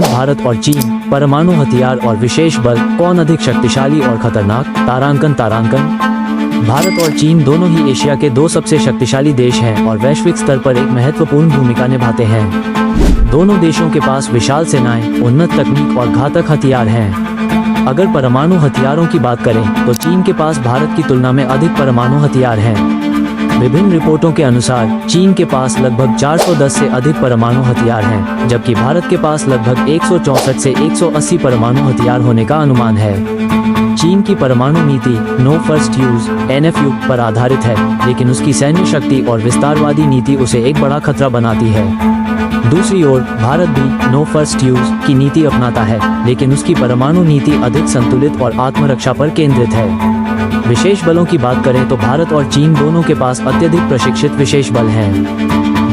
भारत और चीन, परमाणु हथियार और विशेष बल, कौन अधिक शक्तिशाली और खतरनाक? तारांकन। भारत और चीन दोनों ही एशिया के दो सबसे शक्तिशाली देश हैं और वैश्विक स्तर पर एक महत्वपूर्ण भूमिका निभाते हैं। दोनों देशों के पास विशाल सेनाएं, उन्नत तकनीक और घातक हथियार हैं। अगर परमाणु हथियारों की बात करें तो चीन के पास भारत की तुलना में अधिक परमाणु हथियार हैं। विभिन्न रिपोर्टों के अनुसार चीन के पास लगभग 410 से अधिक परमाणु हथियार हैं, जबकि भारत के पास लगभग 164 से 180 परमाणु हथियार होने का अनुमान है। चीन की परमाणु नीति नो फर्स्ट यूज (NFU) पर आधारित है, लेकिन उसकी सैन्य शक्ति और विस्तारवादी नीति उसे एक बड़ा खतरा बनाती है। दूसरी ओर भारत भी नो फर्स्ट यूज की नीति अपनाता है, लेकिन उसकी परमाणु नीति अधिक संतुलित और आत्मरक्षा पर केंद्रित है। विशेष बलों की बात करें तो भारत और चीन दोनों के पास अत्यधिक प्रशिक्षित विशेष बल हैं।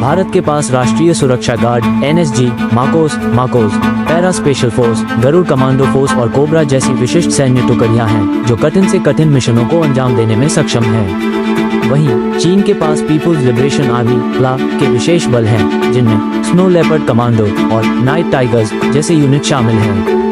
भारत के पास राष्ट्रीय सुरक्षा guard (NSG), MARCOS, para special force, Garud commando force और कोबरा जैसी विशिष्ट सैन्य टुकड़ियां हैं, जो कठिन से कठिन मिशनों को अंजाम देने में सक्षम हैं। वहीं चीन के पास पीपुल्स लिबरेशन आर्मी (PLA) के विशेष बल हैं, जिनमें स्नो लेपर्ड कमांडो और नाइट टाइगर्स जैसे यूनिट शामिल हैं।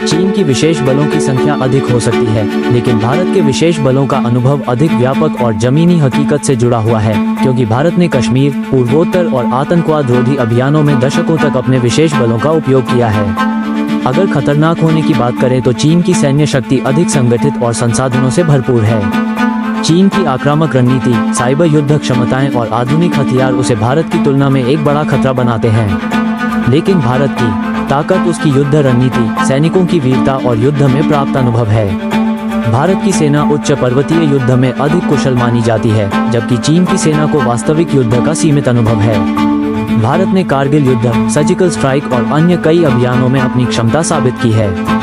चीन की विशेष बलों की संख्या अधिक हो सकती है, लेकिन भारत के विशेष बलों का अनुभव अधिक व्यापक और जमीनी हकीकत से जुड़ा हुआ है, क्योंकि भारत ने कश्मीर, पूर्वोत्तर और आतंकवाद रोधी अभियानों में दशकों तक अपने विशेष बलों का उपयोग किया है। अगर खतरनाक होने की बात करें तो चीन की सैन्य शक्ति अधिक संगठित और संसाधनों से भरपूर है। चीन की आक्रामक रणनीति, साइबर युद्ध क्षमताएं और आधुनिक हथियार उसे भारत की तुलना में एक बड़ा खतरा बनाते हैं। लेकिन भारत की ताकत उसकी युद्ध रणनीति, सैनिकों की वीरता और युद्ध में प्राप्त अनुभव है। भारत की सेना उच्च पर्वतीय युद्ध में अधिक कुशल मानी जाती है, जबकि चीन की सेना को वास्तविक युद्ध का सीमित अनुभव है। भारत ने कारगिल युद्ध, सर्जिकल स्ट्राइक और अन्य कई अभियानों में अपनी क्षमता साबित की है।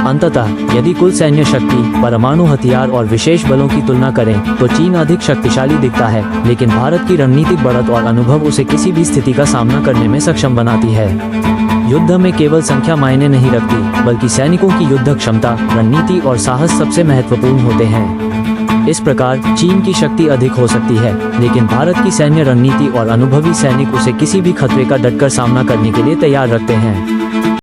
अंततः यदि कुल सैन्य शक्ति, परमाणु हथियार और विशेष बलों की तुलना करें तो चीन अधिक शक्तिशाली दिखता है, लेकिन भारत की रणनीतिक बढ़त और अनुभव उसे किसी भी स्थिति का सामना करने में सक्षम बनाती है। युद्ध में केवल संख्या मायने नहीं रखती, बल्कि सैनिकों की युद्ध क्षमता, रणनीति और साहस सबसे महत्वपूर्ण होते हैं। इस प्रकार चीन की शक्ति अधिक हो सकती है, लेकिन भारत की सैन्य रणनीति और अनुभवी सैनिक उसे किसी भी खतरे का डटकर सामना करने के लिए तैयार रखते हैं।